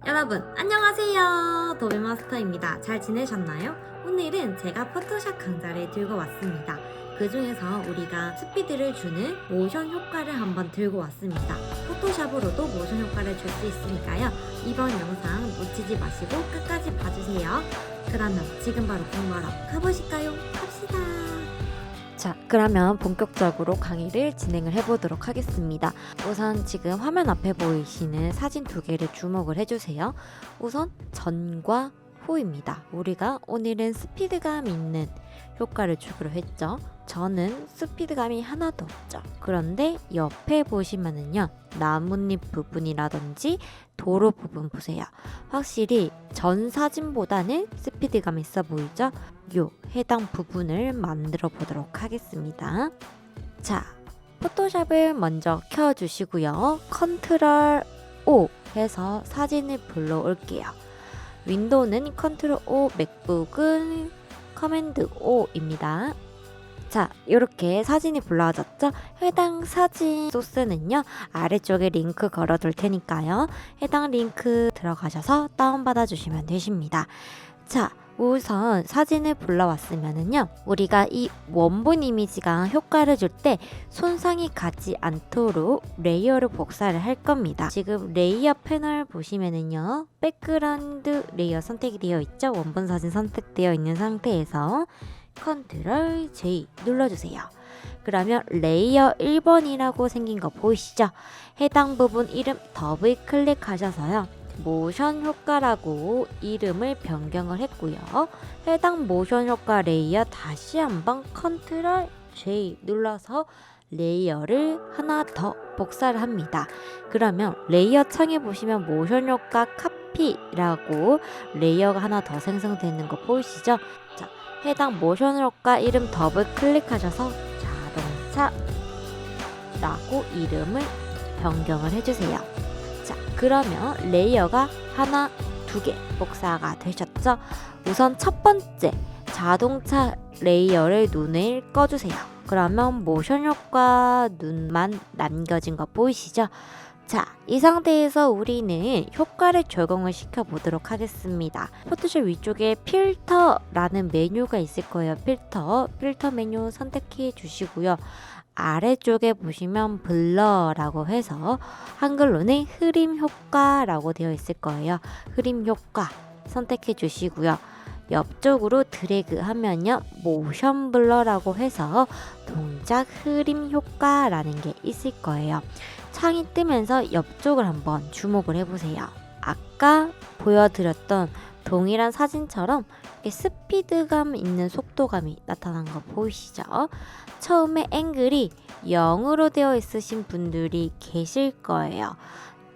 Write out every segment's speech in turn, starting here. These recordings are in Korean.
여러분 안녕하세요, 도배마스터입니다. 잘 지내셨나요? 오늘은 제가 포토샵 강좌를 들고 왔습니다. 그 중에서 우리가 스피드를 주는 모션 효과를 한번 들고 왔습니다. 포토샵으로도 모션 효과를 줄 수 있으니까요, 이번 영상 놓치지 마시고 끝까지 봐주세요. 그러면 지금 바로 공부하러 가보실까요? 갑시다. 자, 그러면 본격적으로 강의를 진행을 해보도록 하겠습니다. 우선 지금 화면 앞에 보이시는 사진 두 개를 주목을 해주세요. 우선 전과 후입니다. 우리가 오늘은 스피드감 있는 효과를 주기로 했죠. 저는 스피드감이 하나도 없죠. 그런데 옆에 보시면은요, 나뭇잎 부분이라든지 도로 부분 보세요. 확실히 전 사진보다는 스피드감 있어 보이죠? 요 해당 부분을 만들어 보도록 하겠습니다. 자, 포토샵을 먼저 켜주시고요. 컨트롤 O 해서 사진을 불러올게요. 윈도우는 컨트롤 O, 맥북은 커맨드 O입니다. 자, 이렇게 사진이 불러졌죠? 해당 사진 소스는요, 아래쪽에 링크 걸어둘 테니까요, 해당 링크 들어가셔서 다운받아 주시면 되십니다. 자, 우선 사진을 불러왔으면은요, 우리가 이 원본 이미지가 효과를 줄 때 손상이 가지 않도록 레이어를 복사를 할 겁니다. 지금 레이어 패널 보시면은요, 백그라운드 레이어 선택이 되어 있죠? 원본 사진 선택되어 있는 상태에서 컨트롤 J 눌러주세요. 그러면 레이어 1번이라고 생긴 거 보이시죠? 해당 부분 이름 더블 클릭하셔서요, 모션 효과라고 이름을 변경을 했고요. 해당 모션 효과 레이어 다시 한번 컨트롤 J 눌러서 레이어를 하나 더 복사를 합니다. 그러면 레이어 창에 보시면 모션 효과 카피라고 레이어가 하나 더 생성되는 거 보이시죠? 자, 해당 모션 효과 이름 더블 클릭하셔서 자동차라고 이름을 변경을 해주세요. 자, 그러면 레이어가 하나, 두 개 복사가 되셨죠? 우선 첫 번째 자동차 레이어를 눈을 꺼주세요. 그러면 모션 효과 눈만 남겨진 거 보이시죠? 자, 이 상태에서 우리는 효과를 적용을 시켜 보도록 하겠습니다. 포토샵 위쪽에 필터라는 메뉴가 있을 거예요. 필터 메뉴 선택해 주시고요. 아래쪽에 보시면 블러라고 해서 한글로는 흐림 효과라고 되어 있을 거예요. 흐림 효과 선택해 주시고요. 옆쪽으로 드래그 하면요, 모션 블러라고 해서 동작 흐림 효과라는 게 있을 거예요. 창이 뜨면서 옆쪽을 한번 주목을 해보세요. 아까 보여드렸던 동일한 사진처럼 스피드감 있는 속도감이 나타난 거 보이시죠? 처음에 앵글이 0으로 되어 있으신 분들이 계실 거예요.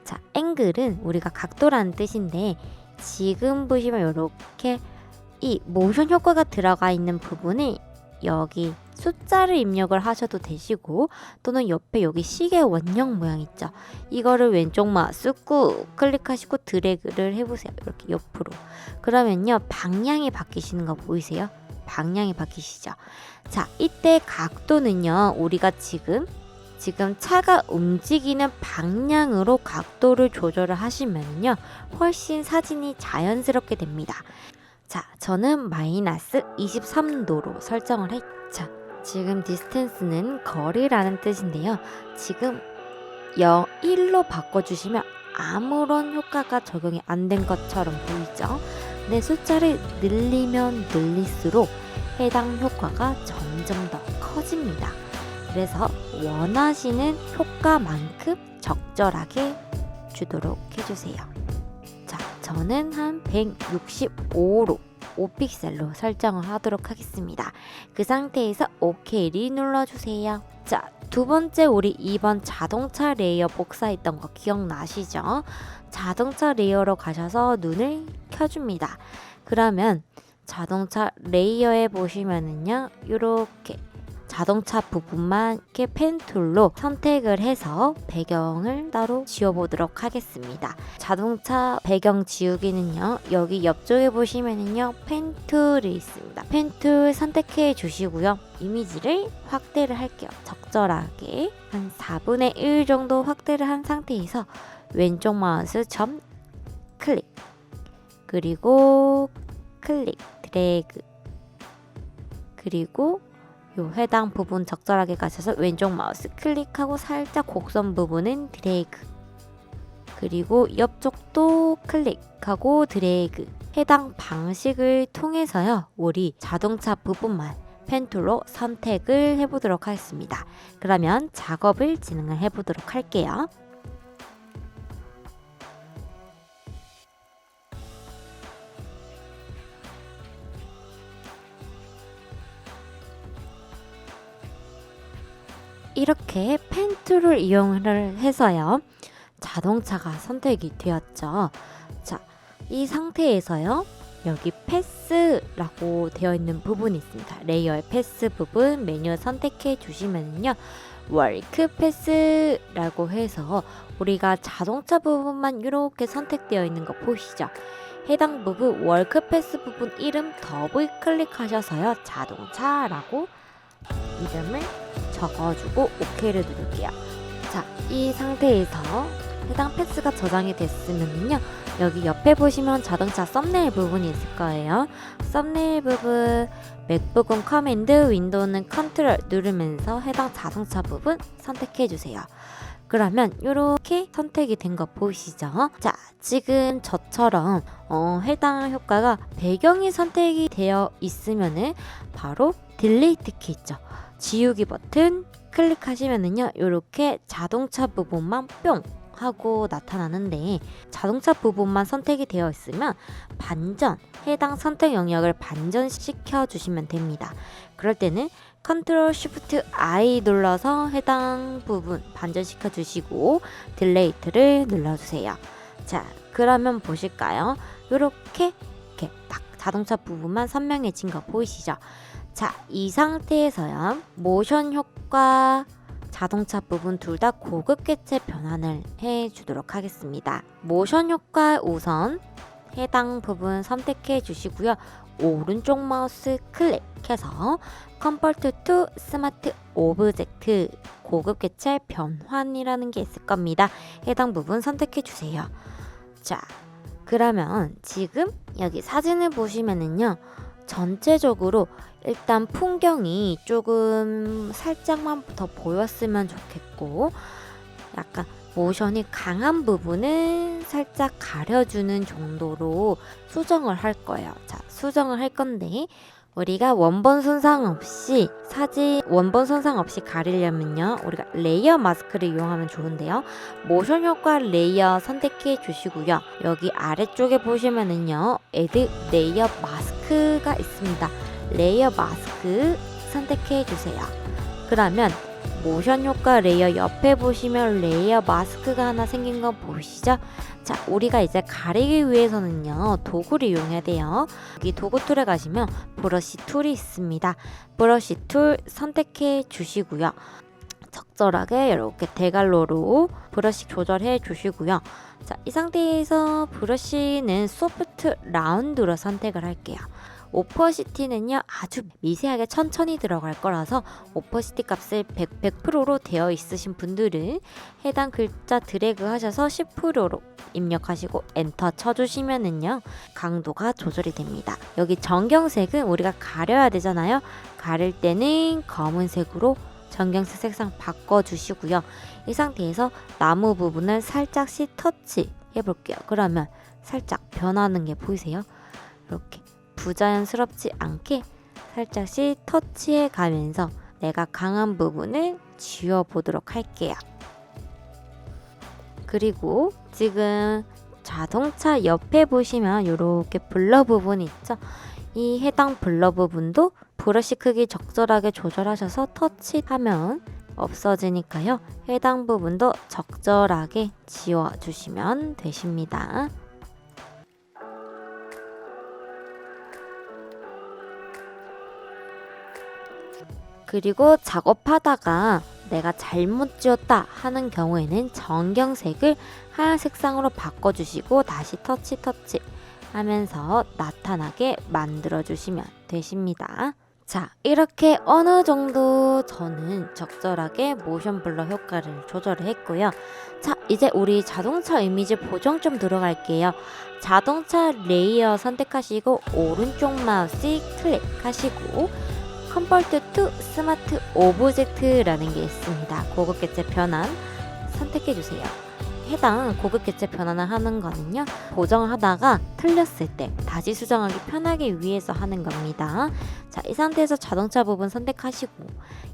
자, 앵글은 우리가 각도라는 뜻인데, 지금 보시면 이렇게 이 모션 효과가 들어가 있는 부분이 여기 숫자를 입력을 하셔도 되시고, 또는 옆에 여기 시계 원형 모양 있죠? 이거를 왼쪽 마우스 꾹 클릭하시고 드래그를 해보세요. 이렇게 옆으로. 그러면요, 방향이 바뀌시는 거 보이세요? 방향이 바뀌시죠? 자, 이때 각도는요, 우리가 지금 차가 움직이는 방향으로 각도를 조절을 하시면요, 훨씬 사진이 자연스럽게 됩니다. 자, 저는 마이너스 23도로 설정을 했죠. 지금 디스턴스는 거리라는 뜻인데요. 지금 1로 바꿔주시면 아무런 효과가 적용이 안 된 것처럼 보이죠? 네, 숫자를 늘리면 늘릴수록 해당 효과가 점점 더 커집니다. 그래서 원하시는 효과만큼 적절하게 주도록 해주세요. 자, 저는 한 165로 5픽셀로 설정을 하도록 하겠습니다. 그 상태에서 OK를 눌러주세요. 자, 두 번째 우리 2번 자동차 레이어 복사했던 거 기억나시죠? 자동차 레이어로 가셔서 눈을 켜줍니다. 그러면 자동차 레이어에 보시면은요, 이렇게 자동차 부분만 이렇게 펜툴로 선택을 해서 배경을 따로 지워보도록 하겠습니다. 자동차 배경 지우기는요, 여기 옆쪽에 보시면은요, 펜툴이 있습니다. 펜툴 선택해 주시고요. 이미지를 확대를 할게요. 적절하게 한 4분의 1 정도 확대를 한 상태에서 왼쪽 마우스 점 클릭, 그리고 클릭, 드래그, 그리고 요 해당 부분 적절하게 가셔서 왼쪽 마우스 클릭하고 살짝 곡선 부분은 드래그, 그리고 옆쪽도 클릭하고 드래그. 해당 방식을 통해서요, 우리 자동차 부분만 펜툴로 선택을 해보도록 하겠습니다. 그러면 작업을 진행을 해보도록 할게요. 이렇게 펜툴을 이용을 해서요, 자동차가 선택이 되었죠. 자, 이 상태에서요, 여기 패스라고 되어 있는 부분이 있습니다. 레이어의 패스 부분 메뉴 선택해 주시면요, 월크 패스라고 해서 우리가 자동차 부분만 이렇게 선택되어 있는 거 보시죠. 해당 부분 월크 패스 부분 이름 더블 클릭하셔서요, 자동차라고 이름을 적어주고 OK를 누를게요. 자, 이 상태에서 해당 패스가 저장이 됐으면요, 여기 옆에 보시면 자동차 썸네일 부분이 있을 거예요. 썸네일 부분 맥북은 커맨드, 윈도우는 컨트롤 누르면서 해당 자동차 부분 선택해 주세요. 그러면 이렇게 선택이 된 거 보이시죠? 자, 지금 저처럼 해당 효과가 배경이 선택이 되어 있으면은 바로 딜리트 키 있죠. 지우기 버튼 클릭하시면은요, 이렇게 자동차 부분만 뿅 하고 나타나는데, 자동차 부분만 선택이 되어 있으면 반전, 해당 선택 영역을 반전시켜 주시면 됩니다. 그럴 때는 컨트롤 쉬프트 I 눌러서 해당 부분 반전시켜 주시고 딜레이트를 눌러주세요. 자, 그러면 보실까요? 이렇게 딱 자동차 부분만 선명해진 거 보이시죠? 자, 이 상태에서요, 모션 효과, 자동차 부분 둘 다 고급 개체 변환을 해주도록 하겠습니다. 모션 효과 우선 해당 부분 선택해 주시고요, 오른쪽 마우스 클릭해서 컨버트 투 스마트 오브젝트 고급 개체 변환이라는 게 있을 겁니다. 해당 부분 선택해 주세요. 자, 그러면 지금 여기 사진을 보시면은요, 전체적으로 일단 풍경이 조금 살짝만 더 보였으면 좋겠고, 약간 모션이 강한 부분은 살짝 가려주는 정도로 수정을 할 거예요. 자, 수정을 할 건데, 우리가 원본 손상 없이 가리려면요, 우리가 레이어 마스크를 이용하면 좋은데요, 모션 효과 레이어 선택해 주시고요, 여기 아래쪽에 보시면은요, 애드 레이어 마스크가 있습니다. 레이어 마스크 선택해 주세요. 그러면 모션 효과 레이어 옆에 보시면 레이어 마스크가 하나 생긴 거 보이시죠? 자, 우리가 이제 가리기 위해서는요, 도구를 이용해야 돼요. 여기 도구 툴에 가시면 브러쉬 툴이 있습니다. 브러쉬 툴 선택해 주시고요, 적절하게 이렇게 대괄호로 브러쉬 조절해 주시고요. 자, 이 상태에서 브러쉬는 소프트 라운드로 선택을 할게요. 오퍼시티는요, 아주 미세하게 천천히 들어갈 거라서 오퍼시티 값을 100%로 되어 있으신 분들은 해당 글자 드래그 하셔서 10%로 입력하시고 엔터 쳐주시면은요, 강도가 조절이 됩니다. 여기 정경색은 우리가 가려야 되잖아요. 가릴 때는 검은색으로 정경색 색상 바꿔주시고요. 이 상태에서 나무 부분을 살짝씩 터치 해볼게요. 그러면 살짝 변하는 게 보이세요? 이렇게 부자연스럽지 않게 살짝씩 터치해 가면서 내가 강한 부분을 지워보도록 할게요. 그리고 지금 자동차 옆에 보시면 이렇게 블러 부분이 있죠? 이 해당 블러 부분도 브러쉬 크기 적절하게 조절하셔서 터치하면 없어지니까요, 해당 부분도 적절하게 지워주시면 되십니다. 그리고 작업하다가 내가 잘못 지웠다 하는 경우에는 정경색을 하얀 색상으로 바꿔주시고 다시 터치 하면서 나타나게 만들어 주시면 되십니다. 자, 이렇게 어느 정도 저는 적절하게 모션 블러 효과를 조절을 했고요. 자, 이제 우리 자동차 이미지 보정 좀 들어갈게요. 자동차 레이어 선택하시고 오른쪽 마우스 클릭하시고 컨버트 투 스마트 오브젝트라는 게 있습니다. 고급 객체 변환 선택해주세요. 해당 고급 객체 변환을 하는 거는요, 보정하다가 틀렸을 때 다시 수정하기 편하게 위해서 하는 겁니다. 자, 이 상태에서 자동차 부분 선택하시고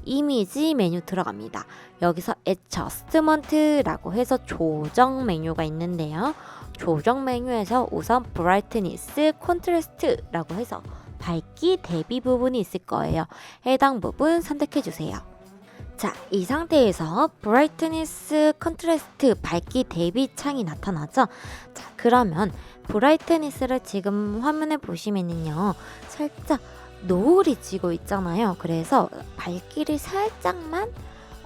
이미지 메뉴 들어갑니다. 여기서 애저스트먼트라고 해서 조정 메뉴가 있는데요. 조정 메뉴에서 우선 브라이트니스 콘트라스트라고 해서 밝기 대비 부분이 있을 거예요. 해당 부분 선택해 주세요. 자, 이 상태에서 브라이트니스 컨트라스트 밝기 대비 창이 나타나죠. 자, 그러면 브라이트니스를 지금 화면에 보시면은요, 살짝 노을이 지고 있잖아요. 그래서 밝기를 살짝만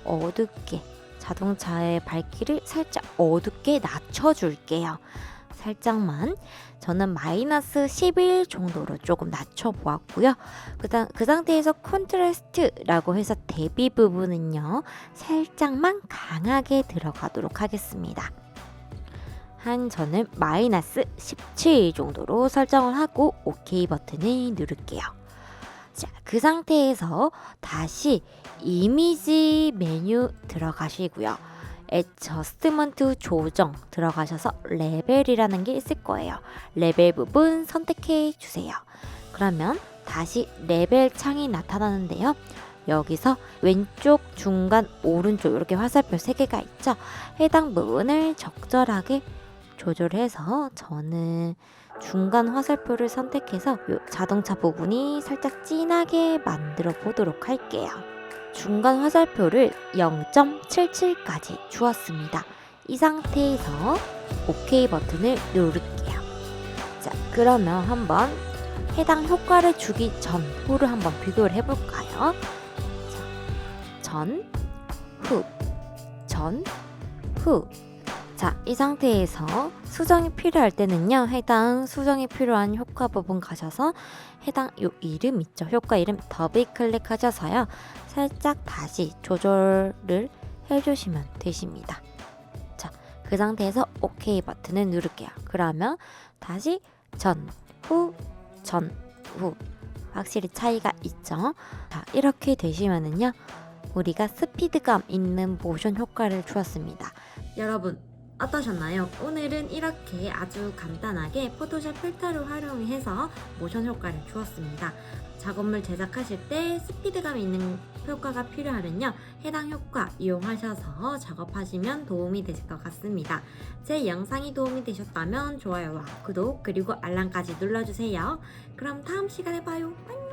어둡게, 자동차의 밝기를 살짝 어둡게 낮춰줄게요. 살짝만. 저는 마이너스 11 정도로 조금 낮춰보았고요. 그 상태에서 콘트라스트라고 해서 대비 부분은요, 살짝만 강하게 들어가도록 하겠습니다. 저는 마이너스 17 정도로 설정을 하고 OK 버튼을 누를게요. 자, 그 상태에서 다시 이미지 메뉴 들어가시고요. 애저스트먼트 조정 들어가셔서 레벨이라는 게 있을 거예요. 레벨 부분 선택해 주세요. 그러면 다시 레벨 창이 나타나는데요. 여기서 왼쪽, 중간, 오른쪽 이렇게 화살표 3개가 있죠. 해당 부분을 적절하게 조절해서 저는 중간 화살표를 선택해서 자동차 부분이 살짝 진하게 만들어 보도록 할게요. 중간 화살표를 0.77까지 주었습니다. 이 상태에서 OK 버튼을 누를게요. 자, 그러면 한번 해당 효과를 주기 전, 후를 한번 비교를 해볼까요? 자, 전, 후, 전, 후. 자, 이 상태에서 수정이 필요할 때는요, 해당 수정이 필요한 효과 부분 가셔서 해당 요 이름 있죠, 효과 이름 더블 클릭하셔서요, 살짝 다시 조절을 해주시면 되십니다. 자, 그 상태에서 OK 버튼을 누를게요. 그러면 다시 전, 후, 확실히 차이가 있죠. 자, 이렇게 되시면은요, 우리가 스피드감 있는 모션 효과를 주었습니다. 여러분, 어떠셨나요? 오늘은 이렇게 아주 간단하게 포토샵 필터를 활용해서 모션 효과를 주었습니다. 작업물 제작하실 때 스피드감 있는 효과가 필요하면요, 해당 효과 이용하셔서 작업하시면 도움이 되실 것 같습니다. 제 영상이 도움이 되셨다면 좋아요와 구독 그리고 알람까지 눌러주세요. 그럼 다음 시간에 봐요. 안녕!